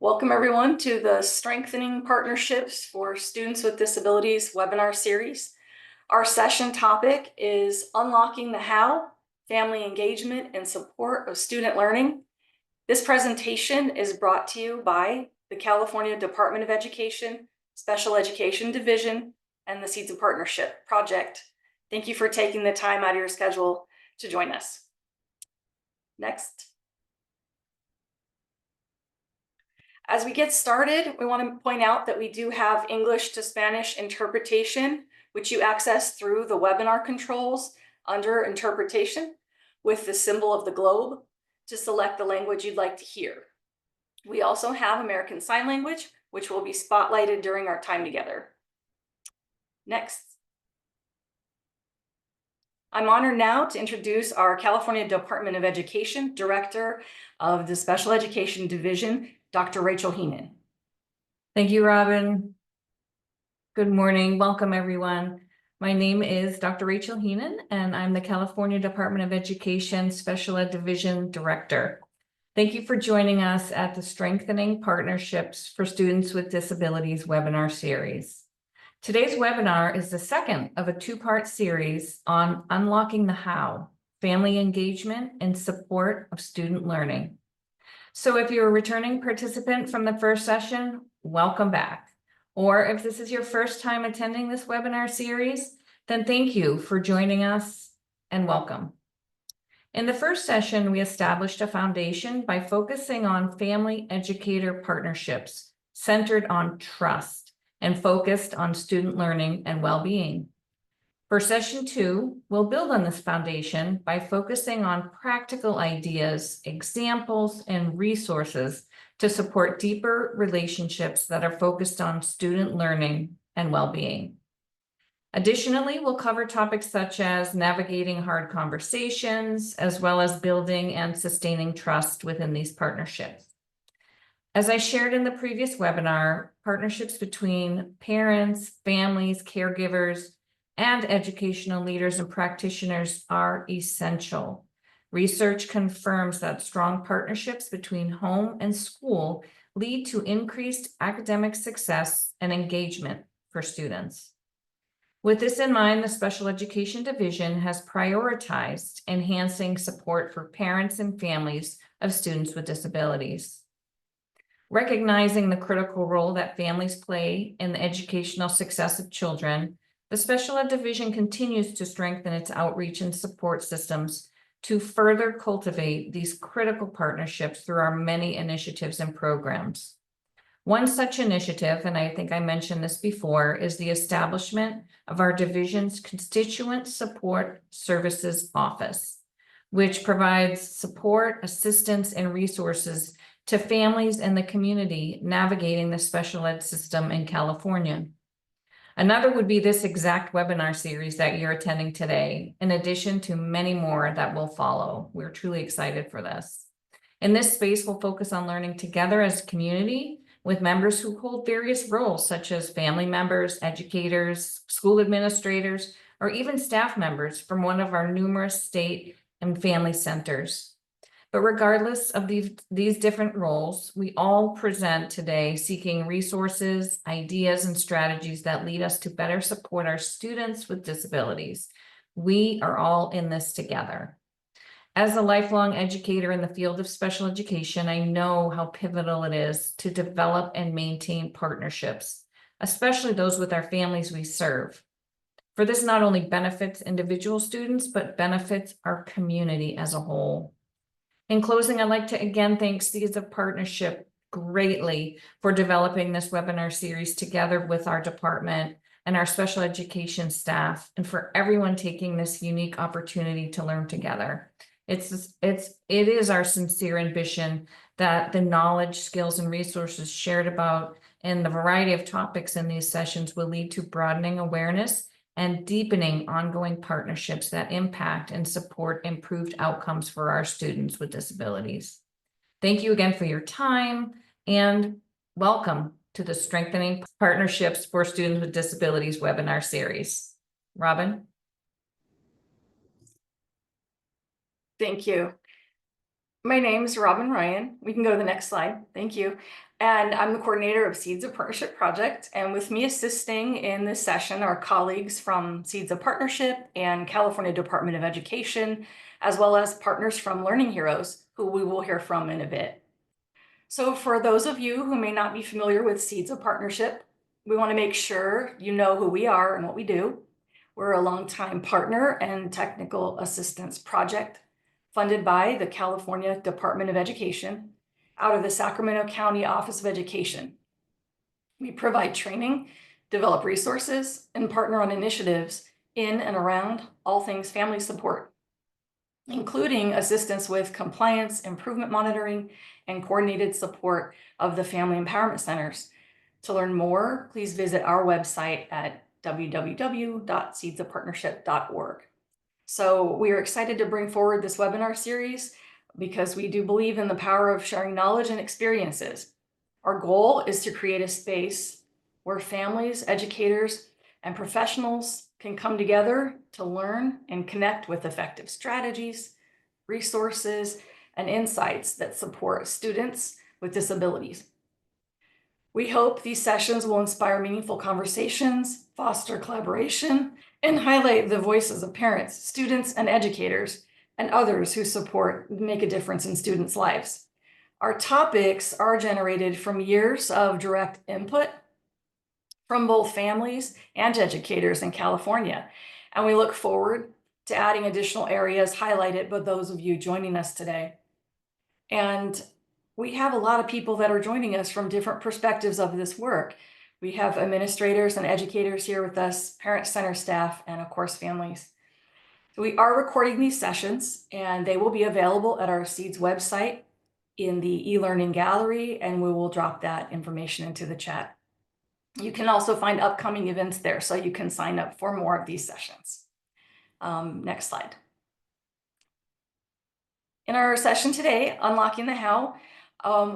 Welcome everyone to the Strengthening Partnerships for Students with Disabilities webinar series. Our session topic is Unlocking the How, Family Engagement and Support of Student Learning. This presentation is brought to you by the California Department of Education, Special Education Division, and the Seeds of Partnership Project. Thank you for taking the time out of your schedule to join us. Next. As we get started, we want to point out that we do have English to Spanish interpretation, which you access through the webinar controls under interpretation with the symbol of the globe to select the language you'd like to hear. We also have American Sign Language, which will be spotlighted during our time together. Next. I'm honored now to introduce our California Department of Education Director of the Special Education Division, Dr. Rachel Heenan. Thank you, Robin. Good morning. Welcome, everyone. My name is Dr. Rachel Heenan, and I'm the California Department of Education Special Ed Division Director. Thank you for joining us at the Strengthening Partnerships for Students with Disabilities webinar series. Today's webinar is the second of a two-part series on unlocking the how, family engagement and support of student learning. So if you're a returning participant from the first session, welcome back. Or if this is your first time attending this webinar series, then thank you for joining us and welcome. In the first session, we established a foundation by focusing on family educator partnerships centered on trust and focused on student learning and well-being. For session 2, we'll build on this foundation by focusing on practical ideas, examples, and resources to support deeper relationships that are focused on student learning and well-being. Additionally, we'll cover topics such as navigating hard conversations, as well as building and sustaining trust within these partnerships. As I shared in the previous webinar, partnerships between parents, families, caregivers, and educational leaders and practitioners are essential. Research confirms that strong partnerships between home and school lead to increased academic success and engagement for students. With this in mind, the Special Education Division has prioritized enhancing support for parents and families of students with disabilities. Recognizing the critical role that families play in the educational success of children, the Special Ed Division continues to strengthen its outreach and support systems to further cultivate these critical partnerships through our many initiatives and programs. One such initiative, and I think I mentioned this before, is the establishment of our division's Constituent Support Services Office, which provides support, assistance, and resources to families and the community navigating the special ed system in California. Another would be this exact webinar series that you're attending today, in addition to many more that will follow. We're truly excited for this. In this space, we'll focus on learning together as a community with members who hold various roles, such as family members, educators, school administrators, or even staff members from one of our numerous state and family centers. But regardless of these different roles, we all present today seeking resources, ideas, and strategies that lead us to better support our students with disabilities. We are all in this together. As a lifelong educator in the field of special education, I know how pivotal it is to develop and maintain partnerships, especially those with our families we serve. For this not only benefits individual students, but benefits our community as a whole. In closing, I'd like to again thank Seeds of Partnership greatly for developing this webinar series together with our department and our special education staff, and for everyone taking this unique opportunity to learn together. It is our sincere ambition that the knowledge, skills, and resources shared about in the variety of topics in these sessions will lead to broadening awareness and deepening ongoing partnerships that impact and support improved outcomes for our students with disabilities. Thank you again for your time, and welcome to the Strengthening Partnerships for Students with Disabilities webinar series. Robin? Thank you. My name is Robin Ryan. We can go to the next slide. Thank you. And I'm the coordinator of Seeds of Partnership Project. And with me assisting in this session are colleagues from Seeds of Partnership and California Department of Education, as well as partners from Learning Heroes, who we will hear from in a bit. So for those of you who may not be familiar with Seeds of Partnership, we want to make sure you know who we are and what we do. We're a longtime partner and technical assistance project funded by the California Department of Education out of the Sacramento County Office of Education. We provide training, develop resources, and partner on initiatives in and around all things family support, including assistance with compliance, improvement monitoring, and coordinated support of the Family Empowerment Centers. To learn more, please visit our website at www.seedsofpartnership.org. So we are excited to bring forward this webinar series because we do believe in the power of sharing knowledge and experiences. Our goal is to create a space where families, educators, and professionals can come together to learn and connect with effective strategies, resources, and insights that support students with disabilities. We hope these sessions will inspire meaningful conversations, foster collaboration, and highlight the voices of parents, students, and educators, and others who make a difference in students' lives. Our topics are generated from years of direct input from both families and educators in California, and we look forward to adding additional areas highlighted by those of you joining us today. And we have a lot of people that are joining us from different perspectives of this work. We have administrators and educators here with us, parent center staff, and of course, families. So we are recording these sessions and they will be available at our Seeds website in the e-learning gallery, and we will drop that information into the chat. You can also find upcoming events there, so you can sign up for more of these sessions. Next slide. In our session today, Unlocking the How,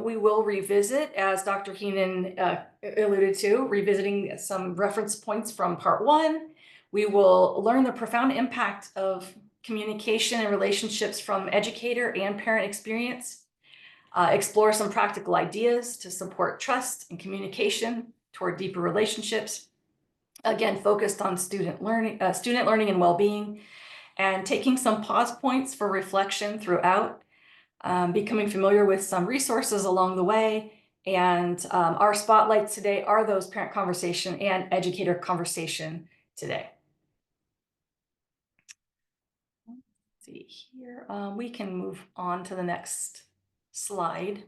we will revisit, as Dr. Heenan alluded to, revisiting some reference points from part one. We will learn the profound impact of communication and relationships from educator and parent experience, explore some practical ideas to support trust and communication toward deeper relationships, again, focused on student learning and well-being, and taking some pause points for reflection throughout, becoming familiar with some resources along the way. And our spotlights today are those parent conversation and educator conversation today. Let's see here, we can move on to the next slide.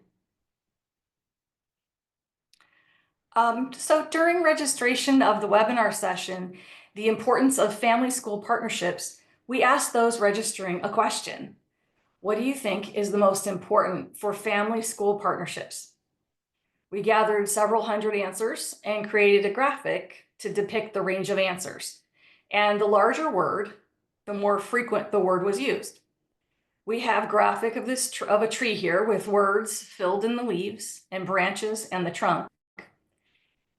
So during registration of the webinar session, the importance of family school partnerships, we asked those registering a question. What do you think is the most important for family school partnerships? We gathered several hundred answers and created a graphic to depict the range of answers. And the larger word, the more frequent the word was used. We have a graphic of a tree here with words filled in the leaves and branches and the trunk.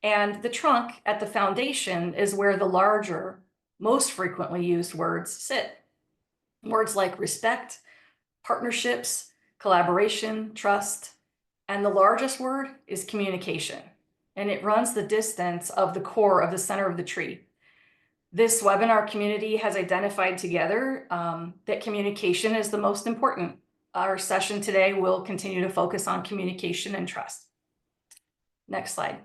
And the trunk at the foundation is where the larger, most frequently used words sit. Words like respect, partnerships, collaboration, trust, and the largest word is communication. And it runs the distance of the core of the center of the tree. This webinar community has identified together that communication is the most important. Our session today will continue to focus on communication and trust. Next slide.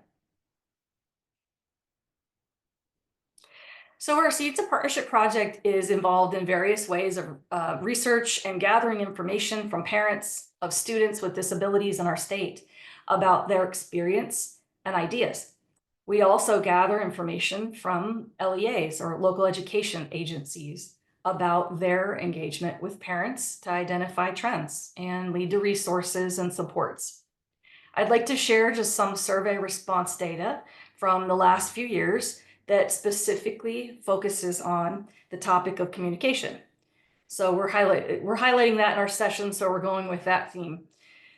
So our Seeds of Partnership project is involved in various ways of research and gathering information from parents of students with disabilities in our state about their experience and ideas. We also gather information from LEAs, or local education agencies, about their engagement with parents to identify trends and lead to resources and supports. I'd like to share just some survey response data from the last few years that specifically focuses on the topic of communication. So we're highlighting that in our session, so we're going with that theme.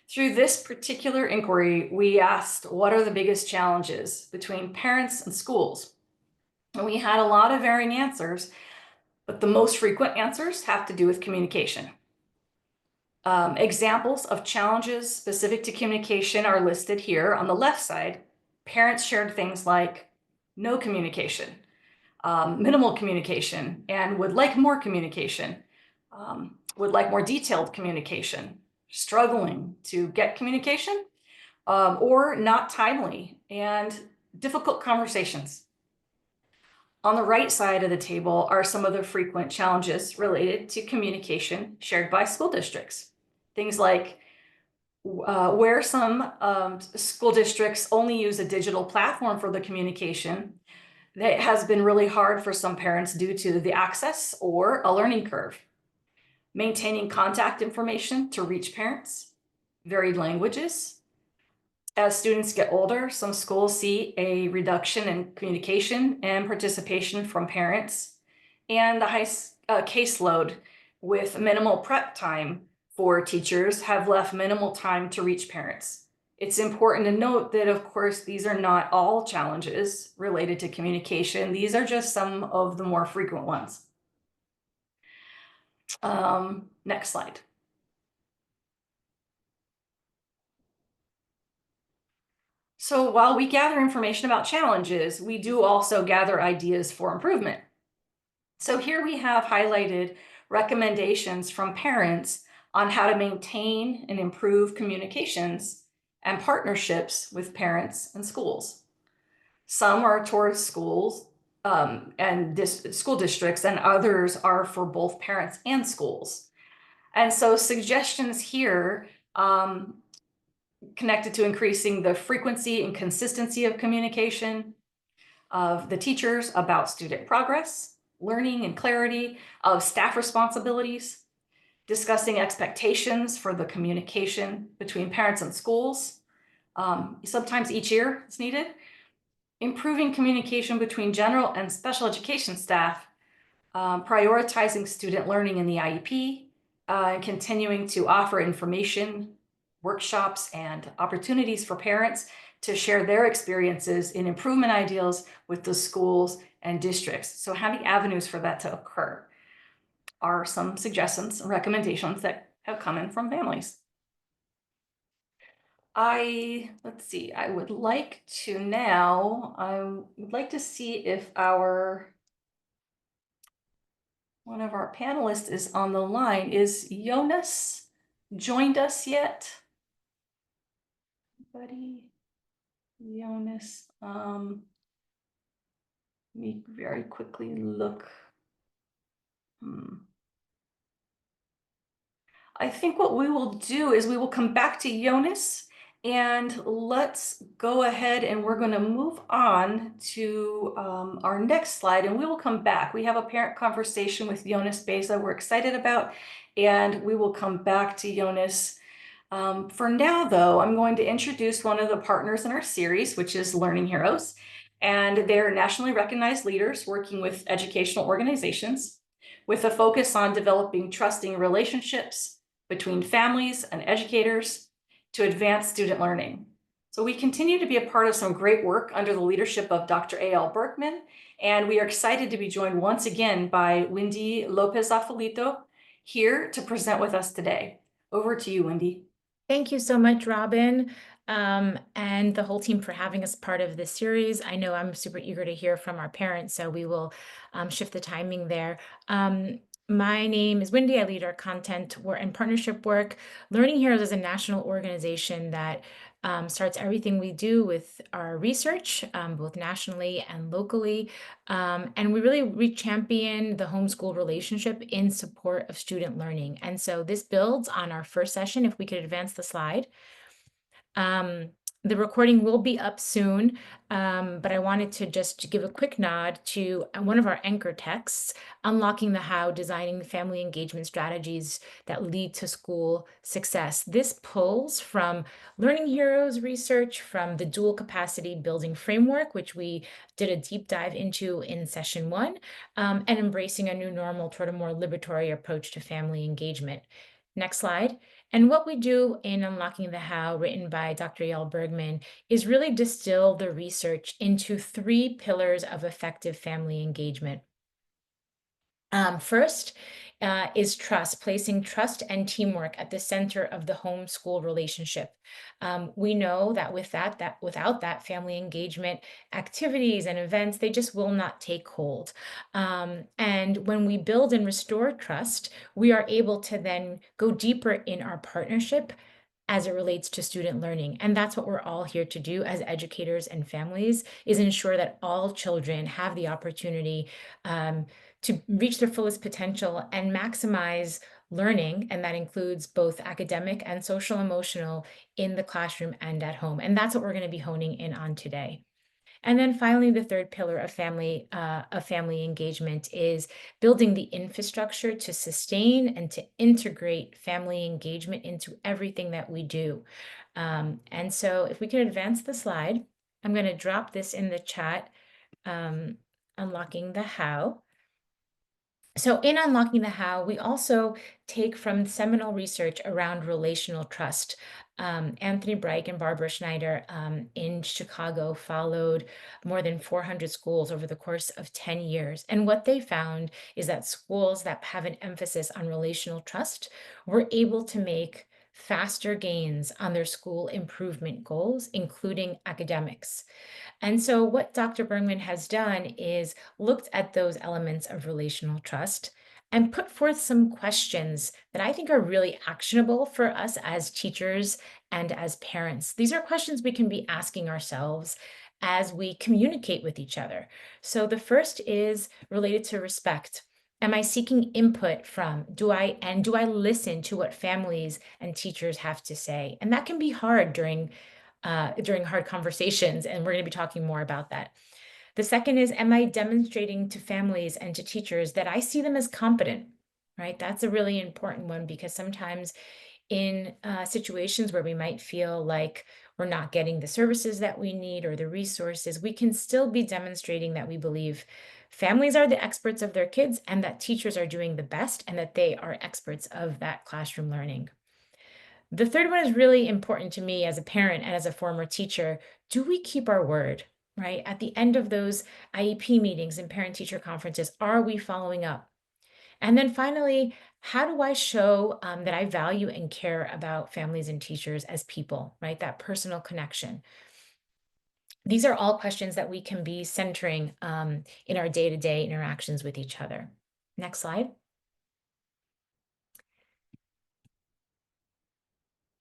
Through this particular inquiry, we asked, what are the biggest challenges between parents and schools? And we had a lot of varying answers, but the most frequent answers have to do with communication. Examples of challenges specific to communication are listed here on the left side. Parents shared things like no communication, minimal communication, and would like more communication, would like more detailed communication, struggling to get communication, or not timely, and difficult conversations. On the right side of the table are some of the frequent challenges related to communication shared by school districts. Things like where some school districts only use a digital platform for the communication, that has been really hard for some parents due to the access or a learning curve. Maintaining contact information to reach parents, varied languages. As students get older, some schools see a reduction in communication and participation from parents, and the high caseload with minimal prep time for teachers have left minimal time to reach parents. It's important to note that, of course, these are not all challenges related to communication. These are just some of the more frequent ones. Next slide. So while we gather information about challenges, we do also gather ideas for improvement. So here we have highlighted recommendations from parents on how to maintain and improve communications and partnerships with parents and schools. Some are towards schools and school districts, and others are for both parents and schools. And so suggestions here connected to increasing the frequency and consistency of communication of the teachers about student progress, learning and clarity of staff responsibilities, discussing expectations for the communication between parents and schools. Sometimes each year it's needed. Improving communication between general and special education staff, prioritizing student learning in the IEP, continuing to offer information, workshops, and opportunities for parents to share their experiences in improvement ideals with the schools and districts. So having avenues for that to occur are some suggestions and recommendations that have come in from families. Let's see, I would like to see if one of our panelists is on the line. Is Jonas joined us yet? Anybody? Jonas, let me very quickly look. I think what we will do is we will come back to Jonas, and let's go ahead and we're going to move on to our next slide, and we will come back. We have a parent conversation with Jonas Beza we're excited about, and we will come back to Jonas. For now, though, I'm going to introduce one of the partners in our series, which is Learning Heroes, and they're nationally recognized leaders working with educational organizations with a focus on developing trusting relationships between families and educators to advance student learning. So we continue to be a part of some great work under the leadership of Dr. A.L. Berkman, and we are excited to be joined once again by Wendy Lopez-Afelito here to present with us today. Over to you, Wendy. Thank you so much, Robin, and the whole team for having us part of this series. I know I'm super eager to hear from our parents, so we will shift the timing there. My name is Wendy. I lead our content and partnership work. Learning Heroes is a national organization that starts everything we do with our research, both nationally and locally. And we champion the homeschool relationship in support of student learning. And so this builds on our first session. If we could advance the slide. The recording will be up soon, but I wanted to just give a quick nod to one of our anchor texts, Unlocking the How, Designing Family Engagement Strategies that Lead to School Success. This pulls from Learning Heroes research from the Dual Capacity Building Framework, which we did a deep dive into in session 1, and embracing a new normal toward a more liberatory approach to family engagement. Next slide. And what we do in Unlocking the How, written by Dr. Yael Bergman, is really distill the research into 3 pillars of effective family engagement. First, is trust, placing trust and teamwork at the center of the home-school relationship. We know that without that family engagement, activities and events, they just will not take hold. And when we build and restore trust, we are able to then go deeper in our partnership as it relates to student learning. And that's what we're all here to do as educators and families, is ensure that all children have the opportunity to reach their fullest potential and maximize learning. And that includes both academic and social emotional in the classroom and at home. And that's what we're going to be honing in on today. And then finally, the third pillar of family engagement is building the infrastructure to sustain and to integrate family engagement into everything that we do. And so if we can advance the slide, I'm going to drop this in the chat, unlocking the how. So in Unlocking the How, we also take from seminal research around relational trust. Anthony Breich and Barbara Schneider in Chicago followed more than 400 schools over the course of 10 years. And what they found is that schools that have an emphasis on relational trust were able to make faster gains on their school improvement goals, including academics. And so, what Dr. Bergman has done is looked at those elements of relational trust and put forth some questions that I think are really actionable for us as teachers and as parents. These are questions we can be asking ourselves as we communicate with each other. So, the first is related to respect. Am I seeking input from? Do I listen to what families and teachers have to say? And that can be hard during hard conversations, and we're going to be talking more about that. The second is, am I demonstrating to families and to teachers that I see them as competent, right? That's a really important one, because sometimes in situations where we might feel like we're not getting the services that we need or the resources, we can still be demonstrating that we believe families are the experts of their kids and that teachers are doing the best and that they are experts of that classroom learning. The third one is really important to me as a parent and as a former teacher. Do we keep our word, right? At the end of those IEP meetings and parent-teacher conferences, are we following up? And then finally, how do I show that I value and care about families and teachers as people, right? That personal connection. These are all questions that we can be centering in our day-to-day interactions with each other. Next slide.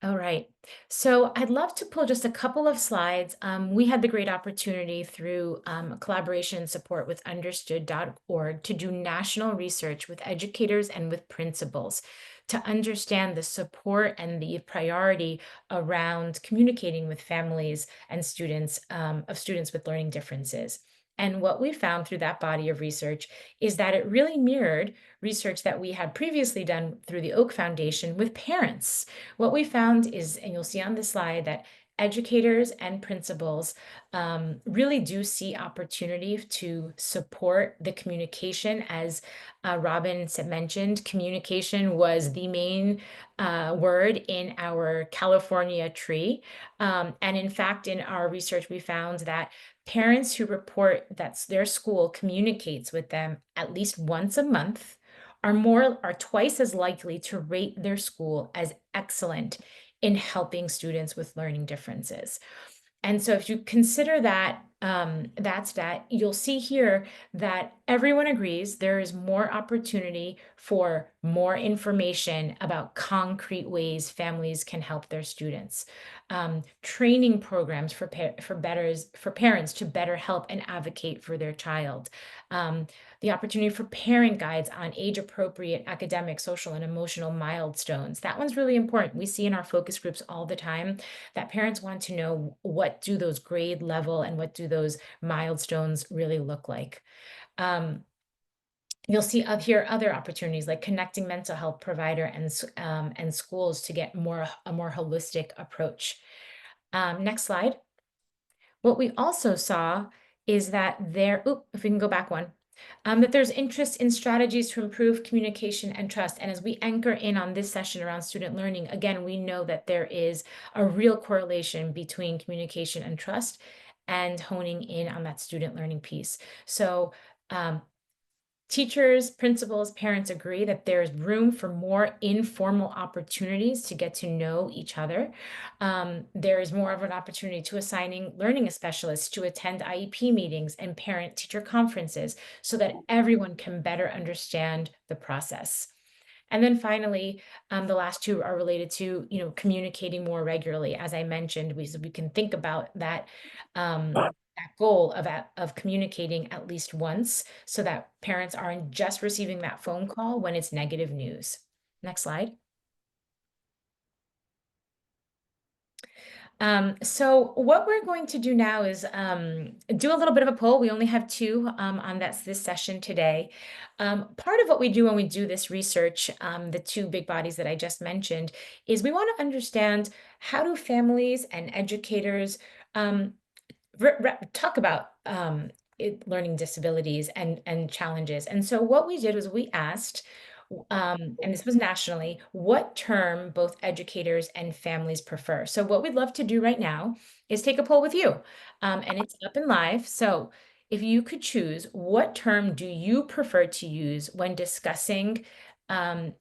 All right. So I'd love to pull just a couple of slides. We had the great opportunity through collaboration and support with understood.org to do national research with educators and with principals to understand the support and the priority around communicating with families and students of students with learning differences. And what we found through that body of research is that it really mirrored research that we had previously done through the Oak Foundation with parents. What we found is, and you'll see on the slide, that educators and principals really do see opportunity to support the communication. As Robin mentioned, communication was the main word in our California tree. And in fact, in our research, we found that parents who report that their school communicates with them at least once a month are twice as likely to rate their school as excellent in helping students with learning differences. And so if you consider that, you'll see here that everyone agrees there is more opportunity for more information about concrete ways families can help their students. Training programs for parents to better help and advocate for their child. The opportunity for parent guides on age-appropriate academic, social, and emotional milestones. That one's really important. We see in our focus groups all the time that parents want to know, what do those grade level and what do those milestones really look like? You'll see up here other opportunities like connecting mental health provider and schools to get a more holistic approach. Next slide. What we also saw is that if we can go back one, that there's interest in strategies to improve communication and trust. And as we anchor in on this session around student learning, again, we know that there is a real correlation between communication and trust and honing in on that student learning piece. So Teachers, principals, parents agree that there's room for more informal opportunities to get to know each other. There is more of an opportunity to assigning learning specialists to attend IEP meetings and parent-teacher conferences so that everyone can better understand the process. And then finally, the last two are related to, communicating more regularly. As I mentioned, we can think about that goal of communicating at least once so that parents aren't just receiving that phone call when it's negative news. Next slide. So what we're going to do now is do a little bit of a poll. We only have two on this session today. Part of what we do when we do this research, the two big bodies that I just mentioned, is we want to understand how do families and educators talk about learning disabilities and challenges. And so what we did was we asked, and this was nationally, what term both educators and families prefer. So what we'd love to do right now is take a poll with you, and it's up and live. So if you could choose, what term do you prefer to use when discussing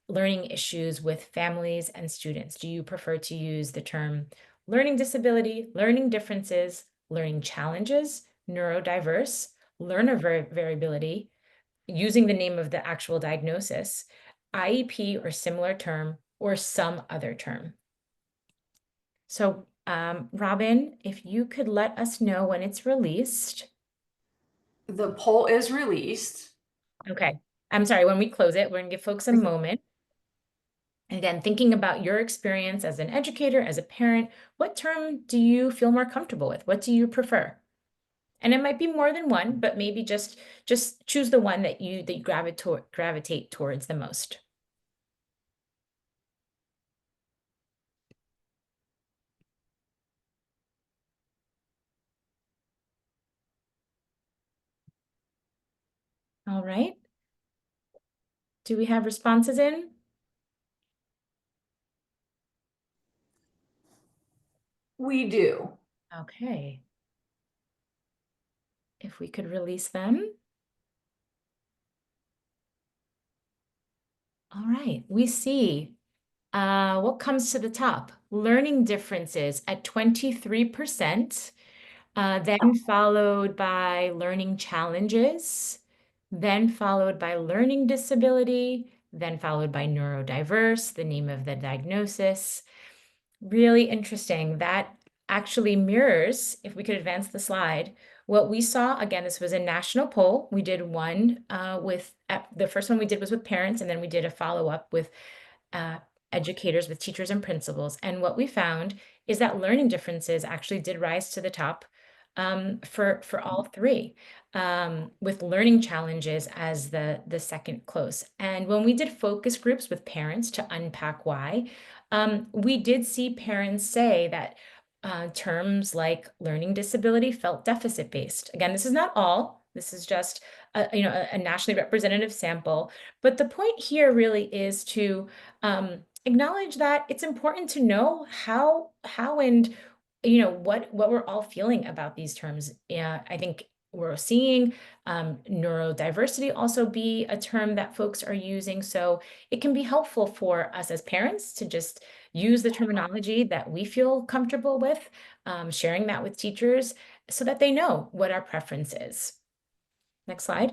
learning issues with families and students? Do you prefer to use the term learning disability, learning differences, learning challenges, neurodiverse, learner variability, using the name of the actual diagnosis, IEP or similar term, or some other term? So, Robin, if you could let us know when it's released. The poll is released. Okay. I'm sorry, when we close it, we're going to give folks a moment. And again, thinking about your experience as an educator, as a parent, what term do you feel more comfortable with? What do you prefer? And it might be more than one, but maybe just choose the one that you gravitate towards the most. All right. Do we have responses in? We do. Okay. If we could release them. All right, we see what comes to the top. Learning differences at 23%, then followed by learning challenges, then followed by learning disability, then followed by neurodiverse, the name of the diagnosis. Really interesting. That actually mirrors, if we could advance the slide, what we saw. Again, this was a national poll. We did one the first one we did was with parents, and then we did a follow-up with educators, with teachers and principals. And what we found is that learning differences actually did rise to the top for all three, with learning challenges as the second close. And when we did focus groups with parents to unpack why, we did see parents say that terms like learning disability felt deficit-based. Again, this is not all. This is just a nationally representative sample. But the point here really is to acknowledge that it's important to know how and what we're all feeling about these terms. Yeah, I think we're seeing neurodiversity also be a term that folks are using. So it can be helpful for us as parents to just use the terminology that we feel comfortable with, sharing that with teachers so that they know what our preference is. Next slide.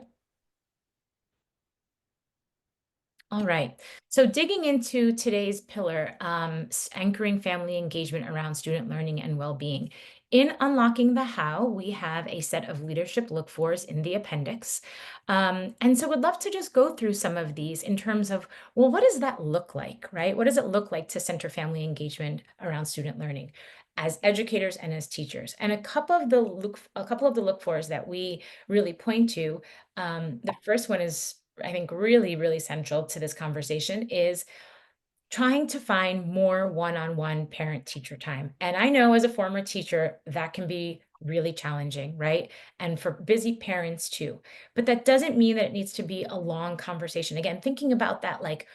All right. So digging into today's pillar, anchoring family engagement around student learning and well-being. In Unlocking the How, we have a set of leadership look-fors in the appendix. And so would love to just go through some of these in terms of, well, what does that look like, right? What does it look like to center family engagement around student learning as educators and as teachers? And a couple of the look-fors that we really point to, the first one is, I think, really, really central to this conversation, is trying to find more one-on-one parent-teacher time. And I know as a former teacher, that can be really challenging, right? And for busy parents too. But that doesn't mean that it needs to be a long conversation. Again, thinking about that, like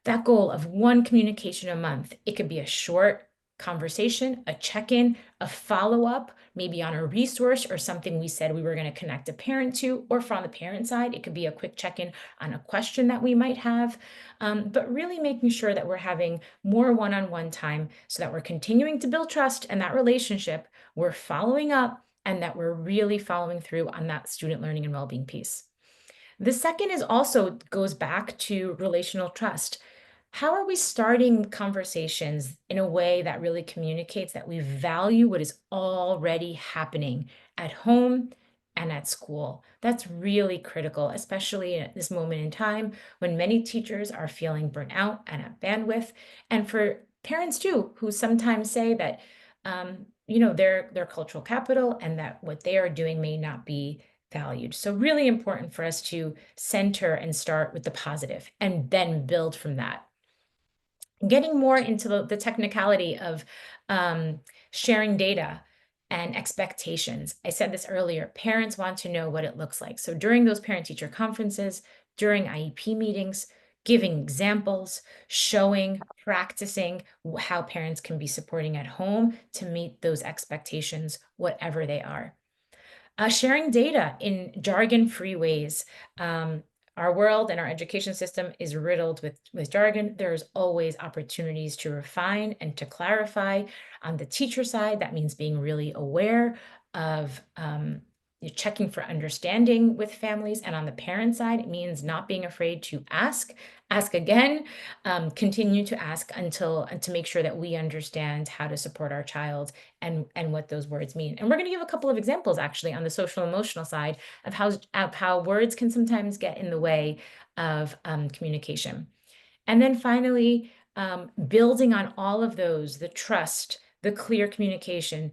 that goal of one communication a month, it could be a short conversation, a check-in, a follow-up, maybe on a resource or something we said we were going to connect a parent to, or from the parent side, it could be a quick check-in on a question that we might have, but really making sure that we're having more one-on-one time so that we're continuing to build trust and that relationship, we're following up, and that we're really following through on that student learning and well-being piece. The second is also goes back to relational trust. How are we starting conversations in a way that really communicates that we value what is already happening at home and at school? That's really critical, especially at this moment in time when many teachers are feeling burnt out and at bandwidth, and for parents too, who sometimes say that they're cultural capital and that what they are doing may not be valued. So really important for us to center and start with the positive and then build from that. Getting more into the technicality of sharing data and expectations. I said this earlier, parents want to know what it looks like. So during those parent-teacher conferences, during IEP meetings, giving examples, showing, practicing how parents can be supporting at home to meet those expectations, whatever they are. Sharing data in jargon-free ways. Our world and our education system is riddled with jargon. There's always opportunities to refine and to clarify. On the teacher side, that means being really aware of checking for understanding with families. And on the parent side, it means not being afraid to ask again, continue to ask until and to make sure that we understand how to support our child and what those words mean. And we're going to give a couple of examples actually on the social emotional side of how words can sometimes get in the way of communication. And then finally, building on all of those, the trust, the clear communication,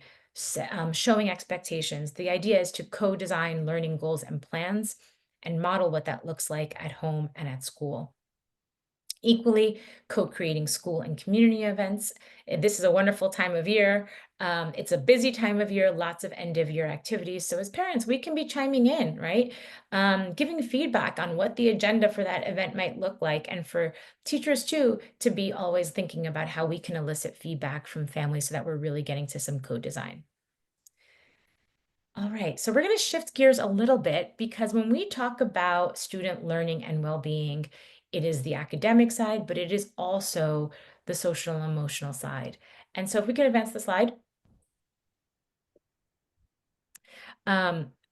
showing expectations. The idea is to co-design learning goals and plans and model what that looks like at home and at school. Equally, co-creating school and community events. This is a wonderful time of year. It's a busy time of year, lots of end of year activities. So as parents, we can be chiming in, right? Giving feedback on what the agenda for that event might look like. And for teachers too, to be always thinking about how we can elicit feedback from families so that we're really getting to some co-design. All right, so we're going to shift gears a little bit because when we talk about student learning and well-being, it is the academic side, but it is also the social and emotional side. And so if we could advance the slide.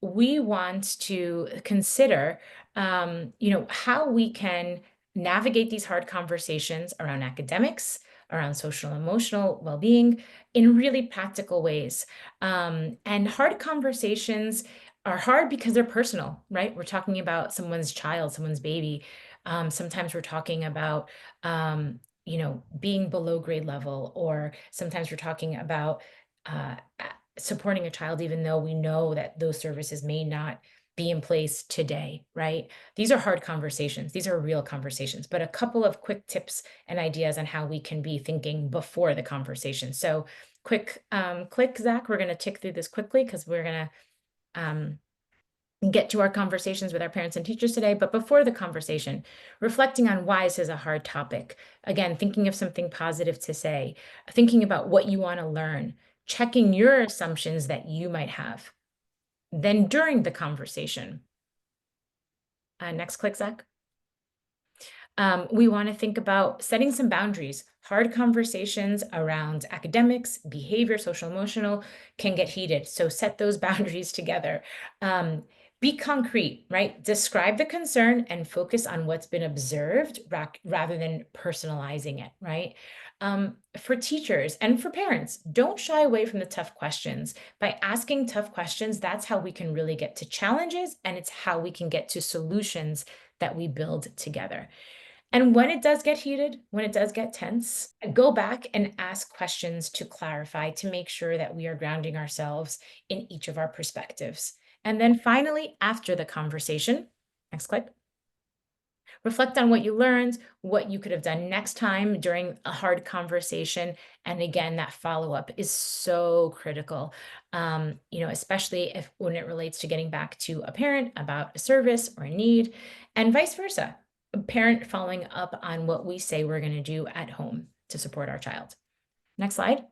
We want to consider, how we can navigate these hard conversations around academics, around social and emotional well-being in really practical ways. And hard conversations are hard because they're personal, right? We're talking about someone's child, someone's baby. Sometimes we're talking about, being below grade level, or sometimes we're talking about supporting a child, even though we know that those services may not be in place today, right? These are hard conversations. These are real conversations, but a couple of quick tips and ideas on how we can be thinking before the conversation. So quick click, Zach, we're going to tick through this quickly because we're going to get to our conversations with our parents and teachers today. But before the conversation, reflecting on why this is a hard topic. Again, thinking of something positive to say, thinking about what you want to learn, checking your assumptions that you might have. Then during the conversation, next click, Zach. We want to think about setting some boundaries. Hard conversations around academics, behavior, social, emotional can get heated. So set those boundaries together. Be concrete, right? Describe the concern and focus on what's been observed rather than personalizing it, right? For teachers and for parents, don't shy away from the tough questions. By asking tough questions, that's how we can really get to challenges, and it's how we can get to solutions that we build together. And when it does get heated, when it does get tense, go back and ask questions to clarify, to make sure that we are grounding ourselves in each of our perspectives. And then finally, after the conversation, next click, reflect on what you learned, what you could have done next time during a hard conversation. And again, that follow-up is so critical, especially when it relates to getting back to a parent about a service or a need, and vice versa. A parent following up on what we say we're going to do at home to support our child. Next slide.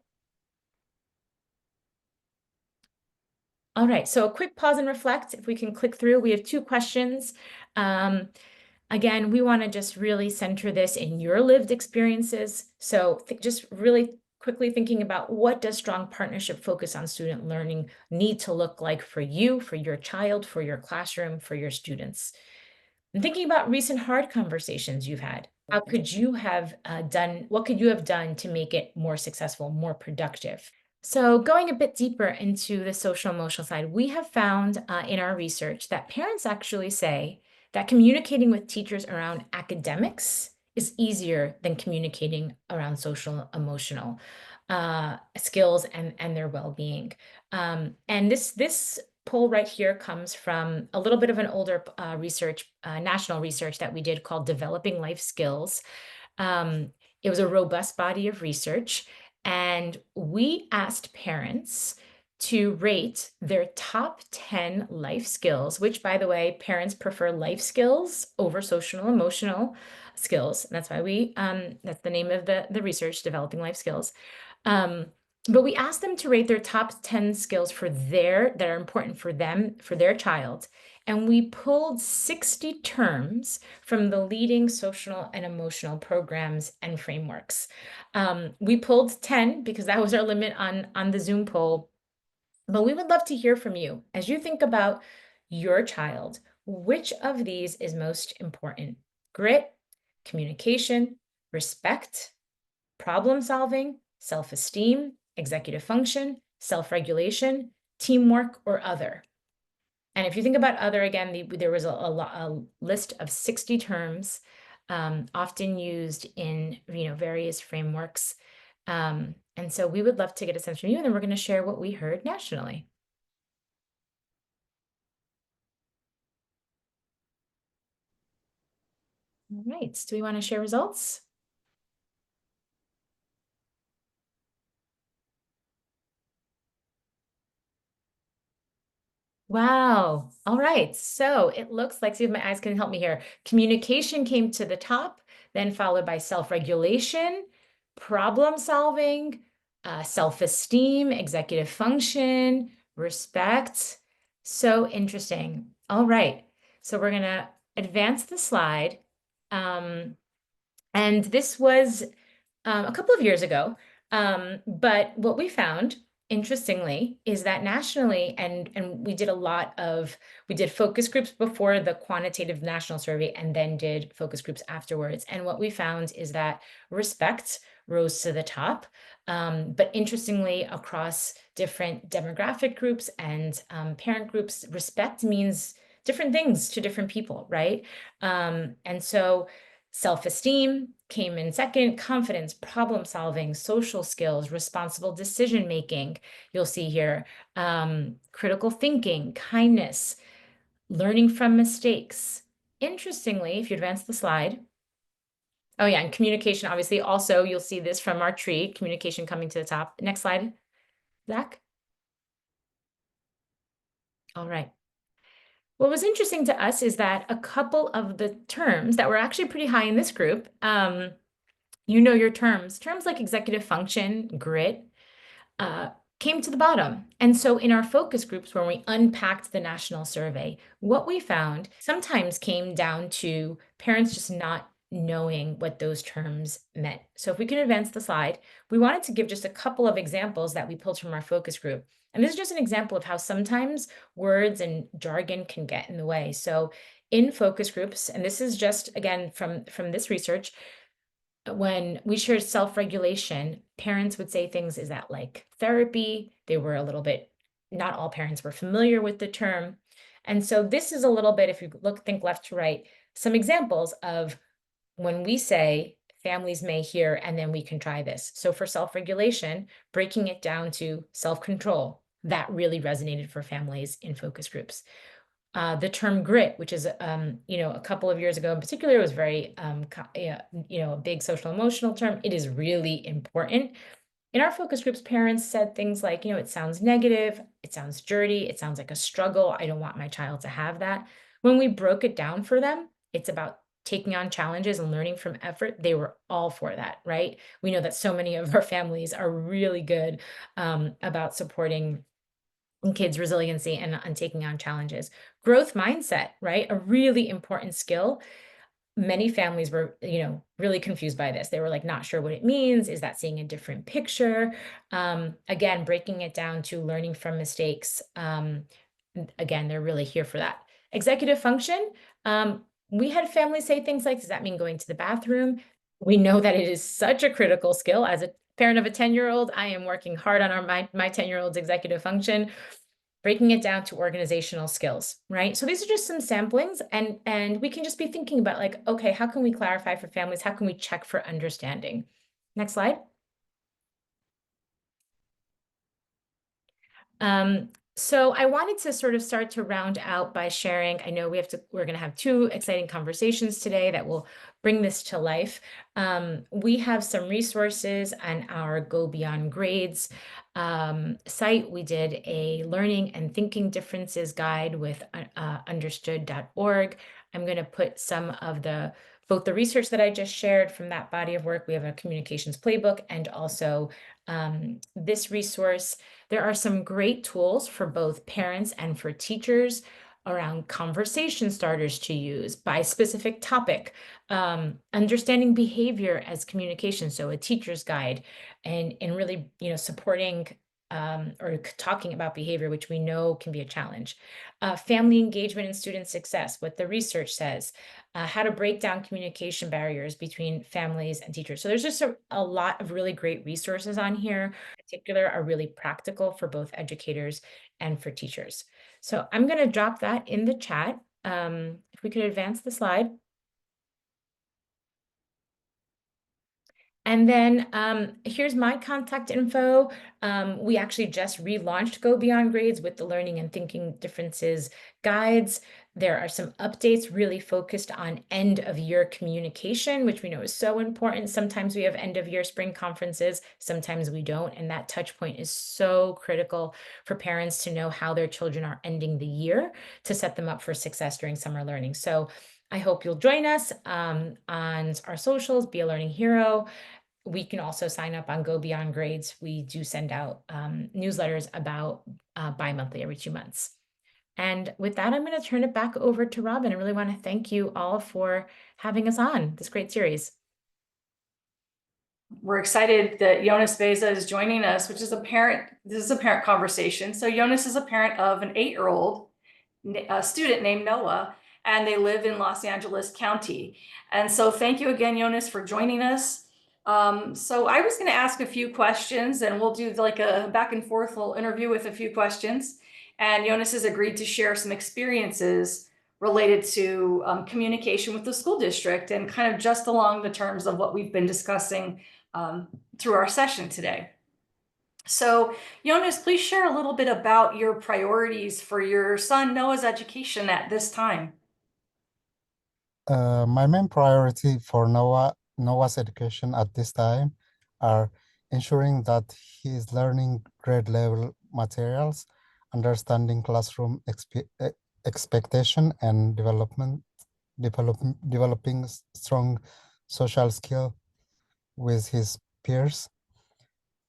All right, so a quick pause and reflect. If we can click through, we have 2 questions. Again, we want to just really center this in your lived experiences. So just really quickly thinking about, what does strong partnership focus on student learning need to look like for you, for your child, for your classroom, for your students? And thinking about recent hard conversations you've had. How could you have what could you have done to make it more successful, more productive? So, going a bit deeper into the social emotional side, we have found in our research that parents actually say that communicating with teachers around academics is easier than communicating around social emotional skills and their well-being. And this poll right here comes from a little bit of an older national research that we did called Developing Life Skills. Um, it was a robust body of research, and we asked parents to rate their top 10 life skills, which, by the way, parents prefer life skills over social emotional skills. That's why that's the name of the research, Developing Life Skills. Um, but we asked them to rate their top 10 skills that are important for them, for their child. And we pulled 60 terms from the leading social and emotional programs and frameworks. We pulled 10 because that was our limit on the Zoom poll. But we would love to hear from you as you think about your child. Which of these is most important? Grit, communication, respect, problem solving, self-esteem, executive function, self-regulation, teamwork, or other. And if you think about other, again, there was a list of 60 terms, often used in various frameworks. And so we would love to get a sense from you, and then we're going to share what we heard nationally. All right, do we want to share results? Wow. All right. So it looks like, see if my eyes can help me here. Communication came to the top, then followed by self-regulation, problem solving, self-esteem, executive function, respect. So interesting. All right. So we're going to advance the slide. And this was a couple of years ago. But what we found, interestingly, is that nationally, and we did focus groups before the quantitative national survey, and then did focus groups afterwards. And what we found is that respect rose to the top. But interestingly, across different demographic groups and parent groups, respect means different things to different people, right? And so self-esteem came in second, confidence, problem solving, social skills, responsible decision making. You'll see here, critical thinking, kindness, learning from mistakes. Interestingly, if you advance the slide, oh yeah, and communication, obviously, also you'll see this from our tree, communication coming to the top. Next slide, Zach. All right. What was interesting to us is that a couple of the terms that were actually pretty high in this group, your terms like executive function, grit, uh, came to the bottom. And so in our focus groups, when we unpacked the national survey, what we found sometimes came down to parents just not knowing what those terms meant. So if we can advance the slide, we wanted to give just a couple of examples that we pulled from our focus group. And this is just an example of how sometimes words and jargon can get in the way. So in focus groups, and this is just, again, from this research, when we shared self-regulation, parents would say things, is that like therapy? They were a little bit, not all parents were familiar with the term. And so this is a little bit, if you think left to right, some examples of when we say families may hear, and then we can try this. So for self-regulation, breaking it down to self-control, that really resonated for families in focus groups. The term grit, which is, a couple of years ago in particular, was very, a big social emotional term. It is really important. In our focus groups, parents said things like, it sounds negative, it sounds dirty, it sounds like a struggle. I don't want my child to have that. When we broke it down for them, it's about taking on challenges and learning from effort. They were all for that, right? We know that so many of our families are really good about supporting kids' resiliency and taking on challenges. Growth mindset, right? A really important skill. Many families were, really confused by this. They were like not sure what it means. Is that seeing a different picture? Again, breaking it down to learning from mistakes. Again, they're really here for that. Executive function. We had families say things like, does that mean going to the bathroom? We know that it is such a critical skill. As a parent of a 10-year-old, I am working hard on my 10-year-old's executive function, breaking it down to organizational skills, right? So these are just some samplings, and we can just be thinking about like, okay, how can we clarify for families? How can we check for understanding? Next slide. So I wanted to sort of start to round out by sharing. I know we're going to have two exciting conversations today that will bring this to life. We have some resources on our Go Beyond Grades site. We did a learning and thinking differences guide with understood.org. I'm going to put some of both the research that I just shared from that body of work. We have a communications playbook and also this resource. There are some great tools for both parents and for teachers around conversation starters to use by specific topic, understanding behavior as communication, so a teacher's guide, and really, supporting or talking about behavior, which we know can be a challenge. Family engagement and student success, what the research says, how to break down communication barriers between families and teachers. So there's just a lot of really great resources on here, in particular are really practical for both educators and for teachers. So I'm going to drop that in the chat. If we could advance the slide. And then here's my contact info. We actually just relaunched Go Beyond Grades with the Learning and Thinking Differences guides. There are some updates really focused on end of year communication, which we know is so important. Sometimes we have end of year spring conferences, sometimes we don't. And that touch point is so critical for parents to know how their children are ending the year to set them up for success during summer learning. So I hope you'll join us on our socials, be a learning hero. We can also sign up on Go Beyond Grades. We do send out newsletters about bi-monthly, every 2 months. And with that, I'm going to turn it back over to Robin. I really want to thank you all for having us on this great series. We're excited that Jonas Beza is joining us, this is a parent conversation. So Jonas is a parent of an 8-year-old student named Noah, and they live in Los Angeles County. And so thank you again, Jonas, for joining us. So I was going to ask a few questions, and we'll do like a back and forth little interview with a few questions. And Jonas has agreed to share some experiences related to communication with the school district and kind of just along the terms of what we've been discussing through our session today. So Jonas, please share a little bit about your priorities for your son Noah's education at this time. My main priority for Noah's education at this time are ensuring that he is learning grade level materials, understanding classroom expectation, and developing strong social skill with his peers.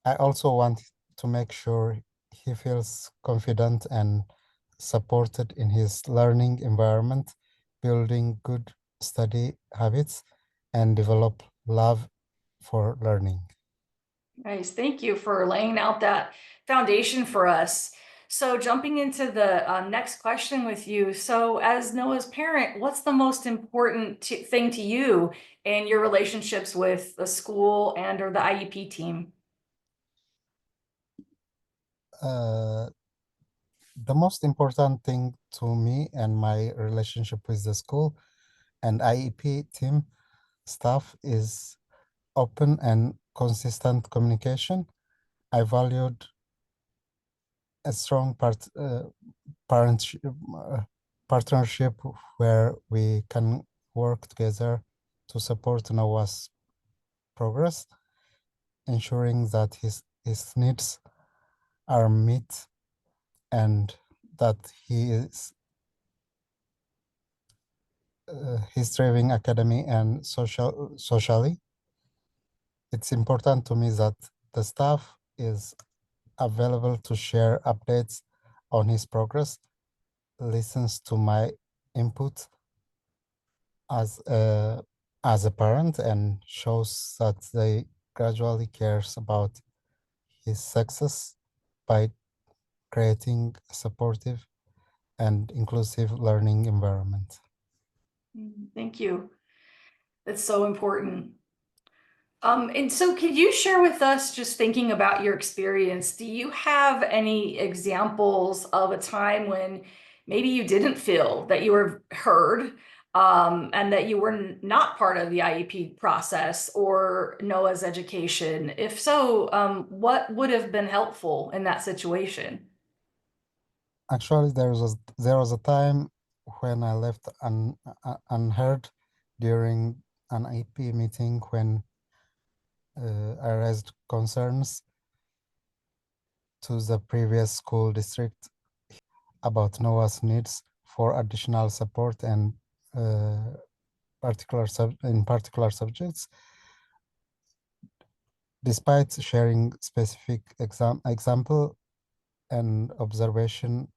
I also want to make sure he feels confident and supported in his learning environment, building good study habits, and develop love for learning. Nice. Thank you for laying out that foundation for us. So jumping into the next question with you. So as Noah's parent, what's the most important thing to you in your relationships with the school and or the IEP team? The most important thing to me and my relationship with the school and IEP team staff is open and consistent communication. I valued a strong partnership where we can work together to support Noah's progress, ensuring that his needs are met and that he is he's thriving academy and socially. It's important to me that the staff is available to share updates on his progress, listens to my input as a parent, and shows that they gradually cares about his success by creating a supportive and inclusive learning environment. Thank you. That's so important. And so could you share with us, just thinking about your experience, do you have any examples of a time when maybe you didn't feel that you were heard, and that you were not part of the IEP process or NOAA's education? If so, what would have been helpful in that situation? Actually, there was a time when I left unheard during an IEP meeting when I raised concerns to the previous school district about NOAA's needs for additional support and in particular subjects. Despite sharing specific example and observation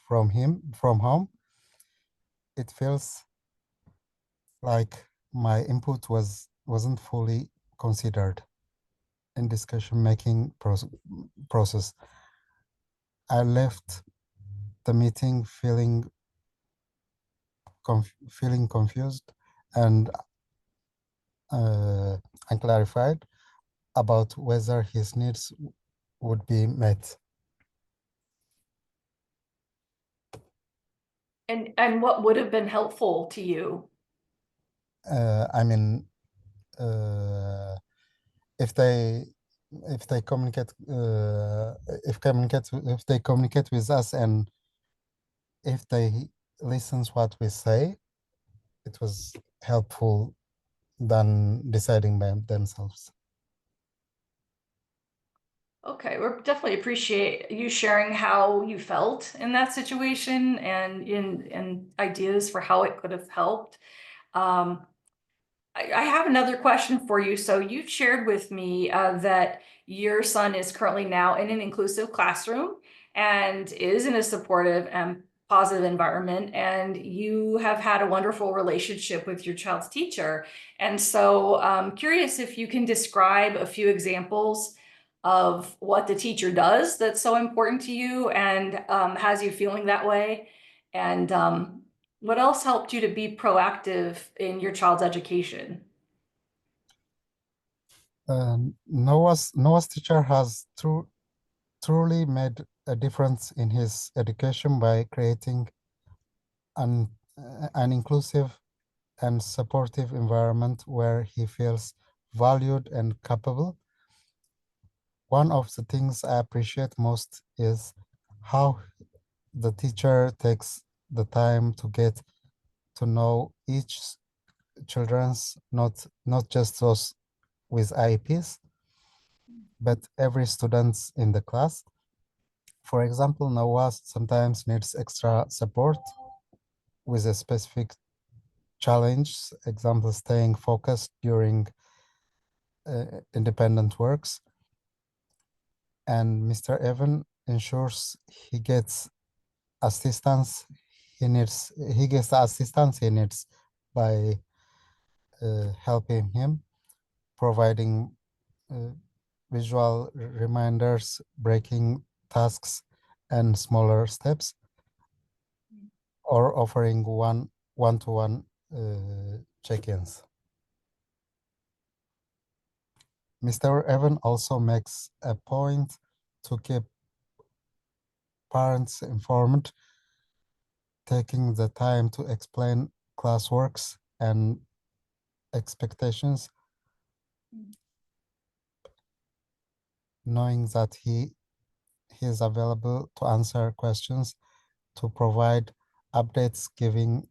from home, it feels like my input wasn't fully considered in discussion making process. I left the meeting feeling confused and unclarified about whether his needs would be met. And what would have been helpful to you? I mean, if they communicate if they communicate with us, and if they listens what we say, it was helpful than deciding by themselves. Okay, we definitely appreciate you sharing how you felt in that situation and ideas for how it could have helped. Um, I have another question for you. So you've shared with me that your son is currently now in an inclusive classroom and is in a supportive and positive environment, and you have had a wonderful relationship with your child's teacher. And so I'm curious if you can describe a few examples of what the teacher does that's so important to you and has you feeling that way. And what else helped you to be proactive in your child's education? Noah's teacher has truly made a difference in his education by creating an inclusive and supportive environment where he feels valued and capable. One of the things I appreciate most is how the teacher takes the time to get to know each children's, not just those with IEPs, but every students in the class. For example, Noah sometimes needs extra support with a specific challenge, example, staying focused during independent works. And Mr. Evan ensures he gets assistance he gets the assistance he needs by helping him, providing visual reminders, breaking tasks and smaller steps, or offering one-to-one check-ins. Mr. Evan also makes a point to keep parents informed, taking the time to explain classworks and expectations, knowing that he is available to answer questions, to provide updates, giving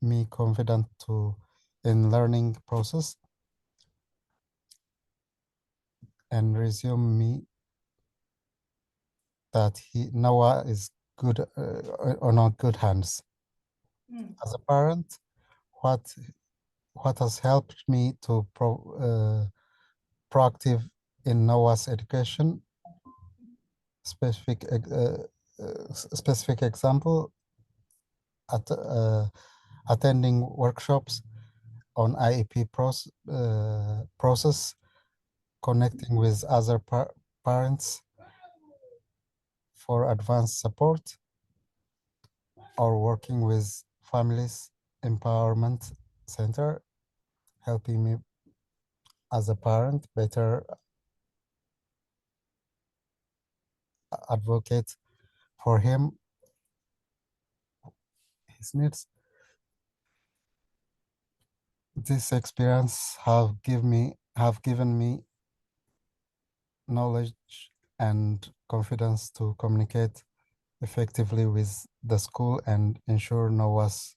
me confidence in learning process, and resume me that Noah is good on a good hands. As a parent, what has helped me to proactive in Noah's education, specific specific example, attending workshops on IEP process, connecting with other parents for advanced support, or working with families empowerment center, helping me as a parent better advocate for him, his needs. This experience have given me knowledge and confidence to communicate effectively with the school and ensure Noah's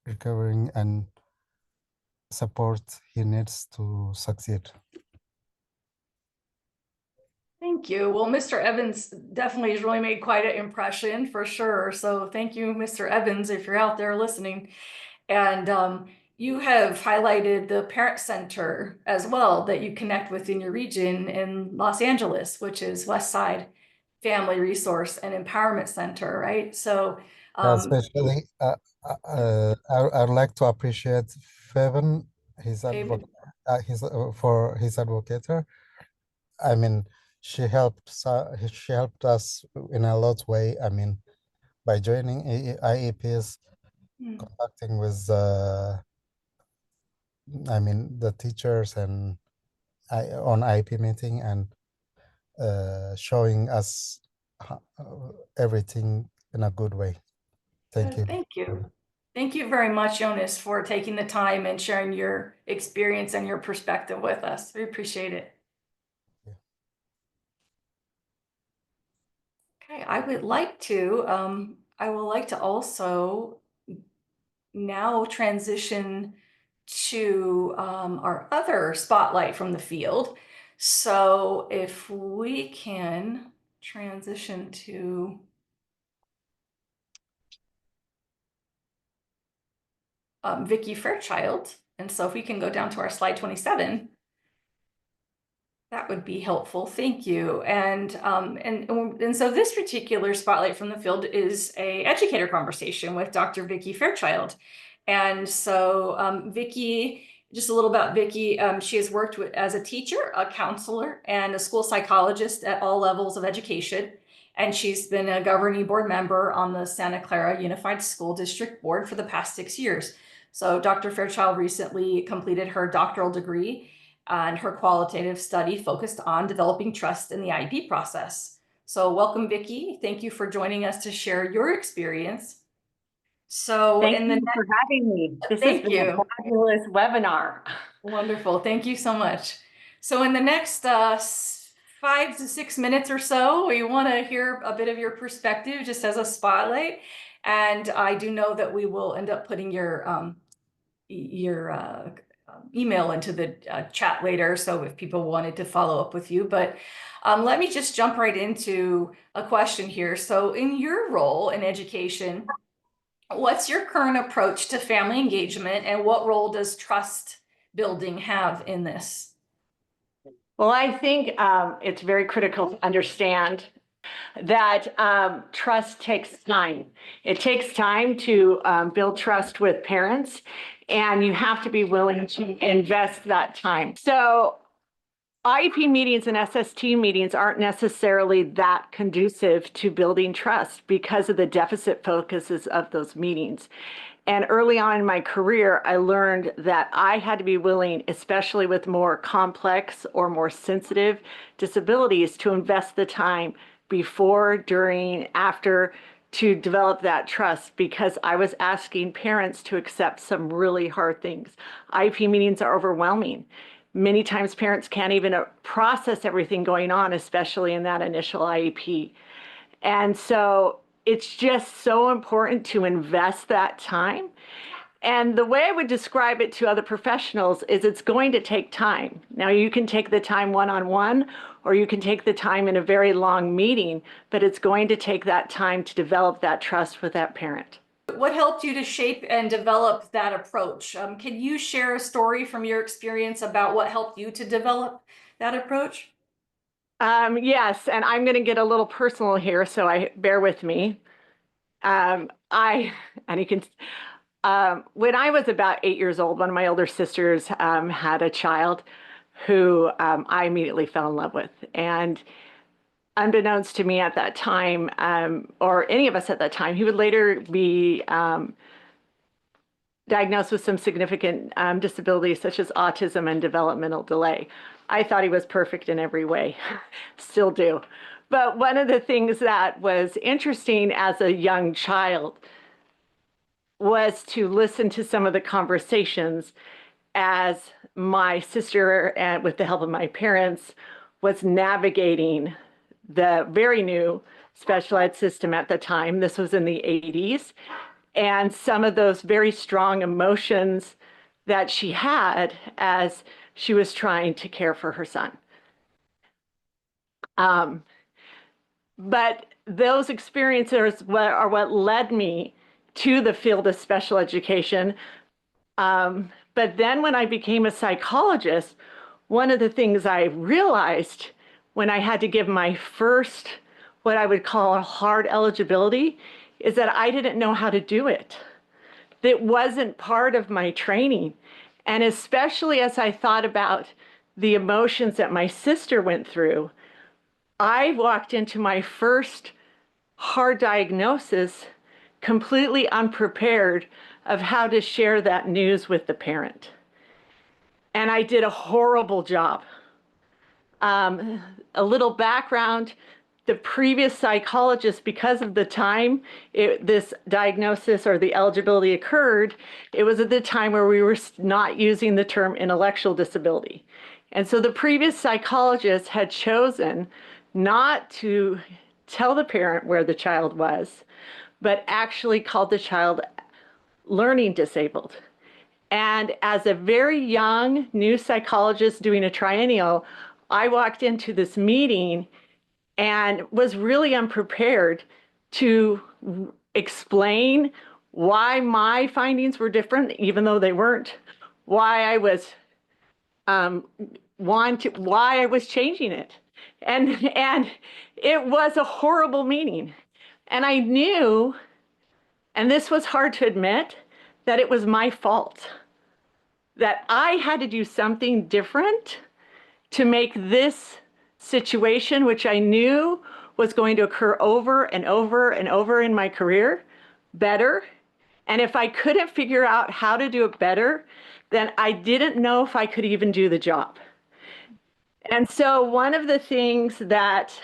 recovering and support he needs to succeed. Thank you. Well, Mr. Evans definitely has really made quite an impression for sure. So thank you, Mr. Evans, if you're out there listening. And you have highlighted the Parent Center as well that you connect with in your region in Los Angeles, which is West Side Family Resource and Empowerment Center, right? So Especially, I'd like to appreciate Faven, his advocate, for his advocator. I mean, she helped us in a lot way. I mean, by joining IEPs, contacting with I mean the teachers and on IEP meeting and showing us everything in a good way. Thank you. Thank you. Thank you very much, Jonas, for taking the time and sharing your experience and your perspective with us. We appreciate it. Yeah. Okay, I would like to also now transition to our other spotlight from the field. So if we can transition to Vicki Fairchild. And so if we can go down to our slide 27, that would be helpful. Thank you. And so this particular spotlight from the field is a educator conversation with Dr. Vicki Fairchild. And so Vicki, just a little about Vicki, she has worked as a teacher, a counselor, and a school psychologist at all levels of education. And she's been a governing board member on the Santa Clara Unified School District Board for the past 6 years. So Dr. Fairchild recently completed her doctoral degree, and her qualitative study focused on developing trust in the IEP process. So welcome, Vicki. Thank you for joining us to share your experience. So Thank you for having me. This has been a fabulous webinar. Wonderful. Thank you so much. So in the next 5 to 6 minutes or so, we want to hear a bit of your perspective just as a spotlight. And I do know that we will end up putting your email into the chat later, so if people wanted to follow up with you. But let me just jump right into a question here. So in your role in education, what's your current approach to family engagement, and what role does trust building have in this? Well, I think it's very critical to understand that trust takes time. It takes time to build trust with parents, and you have to be willing to invest that time. So IEP meetings and SST meetings aren't necessarily that conducive to building trust because of the deficit focuses of those meetings. And early on in my career, I learned that I had to be willing, especially with more complex or more sensitive disabilities, to invest the time before, during, after, to develop that trust, because I was asking parents to accept some really hard things. IEP meetings are overwhelming. Many times parents can't even process everything going on, especially in that initial IEP. And so it's just so important to invest that time. And the way I would describe it to other professionals is it's going to take time. Now, you can take the time one-on-one, or you can take the time in a very long meeting, but it's going to take that time to develop that trust with that parent. What helped you to shape and develop that approach? Can you share a story from your experience about what helped you to develop that approach? Yes, and I'm going to get a little personal here, so bear with me. And you can, when I was about 8 years old, one of my older sisters had a child who I immediately fell in love with. And unbeknownst to me at that time, or any of us at that time, he would later be diagnosed with some significant disabilities such as autism and developmental delay. I thought he was perfect in every way, still do. But one of the things that was interesting as a young child was to listen to some of the conversations as my sister, and with the help of my parents, was navigating the very new special ed system at the time. This was in the 80s. And some of those very strong emotions that she had as she was trying to care for her son. But those experiences are what led me to the field of special education. But then when I became a psychologist, one of the things I realized when I had to give my first, what I would call a hard eligibility, is that I didn't know how to do it. That wasn't part of my training. And especially as I thought about the emotions that my sister went through, I walked into my first hard diagnosis completely unprepared of how to share that news with the parent. And I did a horrible job. A little background, the previous psychologist, because of the time this diagnosis or the eligibility occurred, it was at the time where we were not using the term intellectual disability. And so the previous psychologist had chosen not to tell the parent where the child was, but actually called the child learning disabled. And as a very young new psychologist doing a triennial, I walked into this meeting and was really unprepared to explain why my findings were different, even though they weren't, why I was why I was changing it. And it was a horrible meeting. And I knew, and this was hard to admit, that it was my fault, that I had to do something different to make this situation, which I knew was going to occur over and over and over in my career, better. And if I couldn't figure out how to do it better, then I didn't know if I could even do the job. And so one of the things that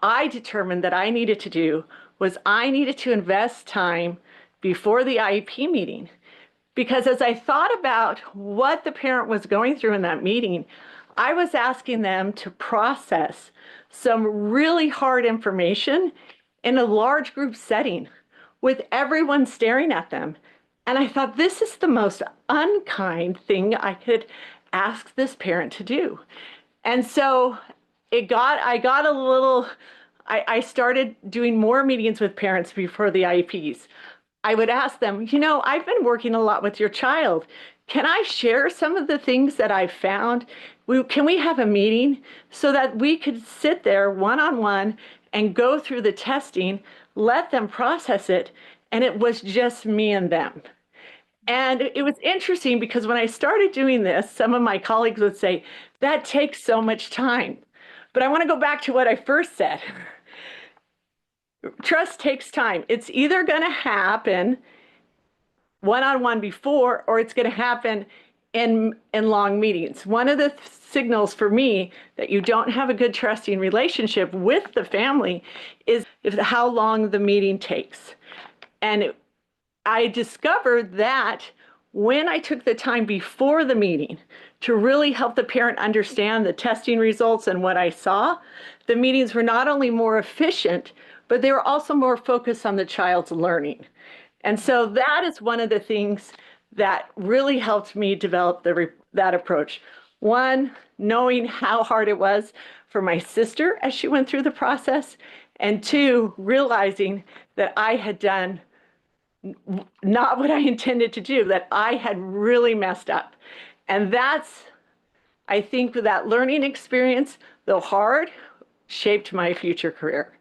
I determined that I needed to do was I needed to invest time before the IEP meeting. Because as I thought about what the parent was going through in that meeting, I was asking them to process some really hard information in a large group setting with everyone staring at them. And I thought, this is the most unkind thing I could ask this parent to do. And so I started doing more meetings with parents before the IEPs. I would ask them, I've been working a lot with your child. Can I share some of the things that I've found? Can we have a meeting so that we could sit there one-on-one and go through the testing, let them process it, and it was just me and them. And it was interesting because when I started doing this, some of my colleagues would say, that takes so much time. But I want to go back to what I first said. Trust takes time. It's either going to happen one-on-one before, or it's going to happen in long meetings. One of the signals for me that you don't have a good trusting relationship with the family is how long the meeting takes. And I discovered that when I took the time before the meeting to really help the parent understand the testing results and what I saw, the meetings were not only more efficient, but they were also more focused on the child's learning. And so that is one of the things that really helped me develop that approach. One, knowing how hard it was for my sister as she went through the process, and two, realizing that I had done not what I intended to do, that I had really messed up. And that's, I think, that learning experience, though hard, shaped my future career.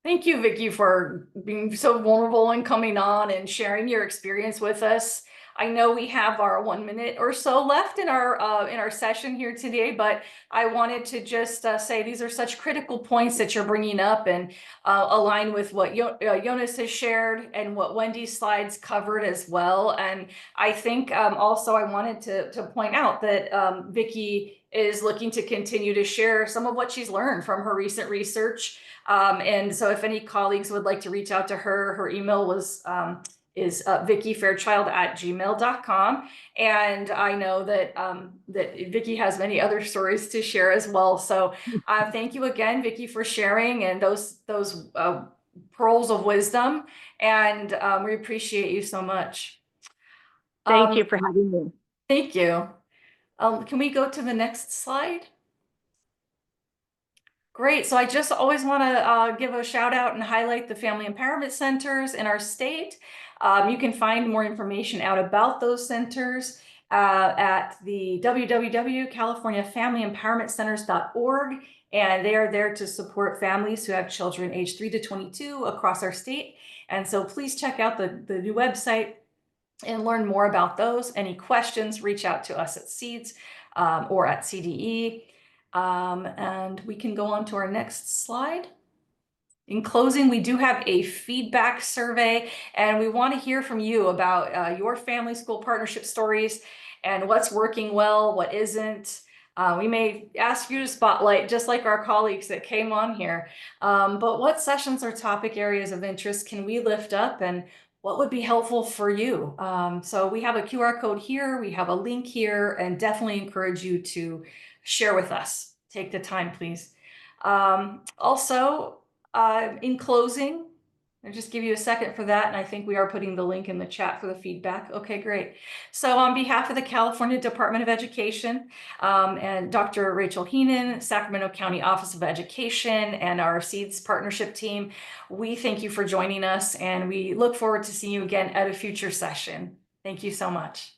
Thank you, Vicki, for being so vulnerable and coming on and sharing your experience with us. I know we have our 1 minute or so left in our session here today, but I wanted to just say these are such critical points that you're bringing up and align with what Jonas has shared and what Wendy's slides covered as well. And I think also I wanted to point out that Vicki is looking to continue to share some of what she's learned from her recent research. And so if any colleagues would like to reach out to her, her email is vickyfairchild@gmail.com. And I know that that Vicki has many other stories to share as well. So thank you again, Vicki, for sharing and those pearls of wisdom. And we appreciate you so much. Thank you for having me. Thank you. Can we go to the next slide? Great. So I just always want to give a shout out and highlight the family empowerment centers in our state. You can find more information out about those centers at the www.californiafamilyempowermentcenters.org. And they are there to support families who have children aged 3 to 22 across our state. And so please check out the new website and learn more about those. Any questions, reach out to us at SEEDS or at CDE. And we can go on to our next slide. In closing, we do have a feedback survey, and we want to hear from you about your family school partnership stories and what's working well, what isn't. We may ask you to spotlight, just like our colleagues that came on here, but what sessions or topic areas of interest can we lift up, and what would be helpful for you? So we have a QR code here, we have a link here, and definitely encourage you to share with us. Take the time, please. Also, in closing, I'll just give you a second for that, and I think we are putting the link in the chat for the feedback. Okay, great. So on behalf of the California Department of Education and Dr. Rachel Heenan, Sacramento County Office of Education, and our SEEDS partnership team, we thank you for joining us, and we look forward to seeing you again at a future session. Thank you so much.